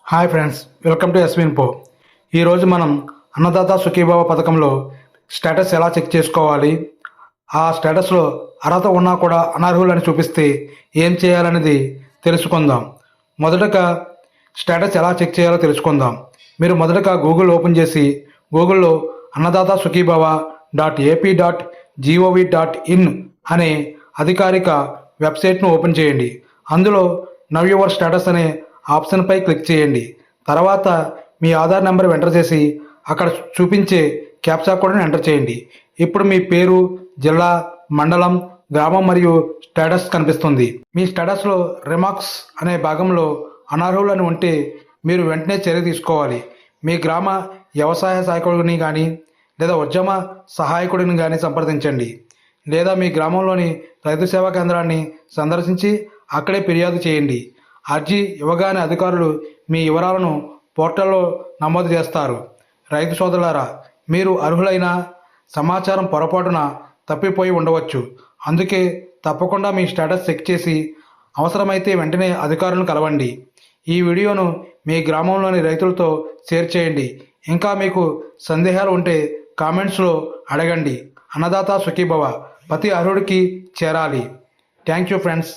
Hi friends, welcome to ఎస్విన్పో. ఈరోజు మనం అన్నదాత సుఖీభావ పథకంలో స్టేటస్ ఎలా చెక్ చేసుకోవాలి, ఆ స్టేటస్లో అర్హత ఉన్నా కూడా అనర్హులని చూపిస్తే ఏం చేయాలనేది తెలుసుకుందాం. మొదటగా స్టేటస్ ఎలా చెక్ చేయాలో తెలుసుకుందాం. మీరు మొదటగా గూగుల్ ఓపెన్ చేసి గూగుల్లో అన్నదాత సుఖీభావ .ఏపీ.జీఓవి.ఇన్ అనే అధికారిక వెబ్సైట్ను ఓపెన్ చేయండి. అందులో నవ్ యువర్ స్టేటస్ అనే ఆప్షన్పై క్లిక్ చేయండి. తర్వాత మీ ఆధార్ నెంబర్ ఎంటర్ చేసి అక్కడ చూపించే క్యాప్చా కోడ్ని ఎంటర్ చేయండి. ఇప్పుడు మీ పేరు, జిల్లా, మండలం, గ్రామం మరియు స్టేటస్ కనిపిస్తుంది. మీ స్టేటస్లో రిమార్క్స్ అనే భాగంలో అనర్హులని ఉంటే మీరు వెంటనే చర్య తీసుకోవాలి. మీ గ్రామ వ్యవసాయ సహాయకుడిని కానీ లేదా ఉద్యమ సహాయకుడిని కానీ సంప్రదించండి. లేదా మీ గ్రామంలోని రైతు సేవా కేంద్రాన్ని సందర్శించి అక్కడే ఫిర్యాదు చేయండి. అర్జీ ఇవ్వగానే అధికారులు మీ వివరాలను పోర్టల్లో నమోదు చేస్తారు. రైతు సోదరులారా, మీరు అర్హులైన సమాచారం పొరపాటున తప్పిపోయి ఉండవచ్చు. అందుకే తప్పకుండా మీ స్టేటస్ చెక్ చేసి అవసరమైతే వెంటనే అధికారులను కలవండి. ఈ వీడియోను మీ గ్రామంలోని రైతులతో షేర్ చేయండి. ఇంకా మీకు సందేహాలు ఉంటే కామెంట్స్లో అడగండి. అన్నదాత సుఖీభవ ప్రతి అర్హుడికి చేరాలి. Thank you friends.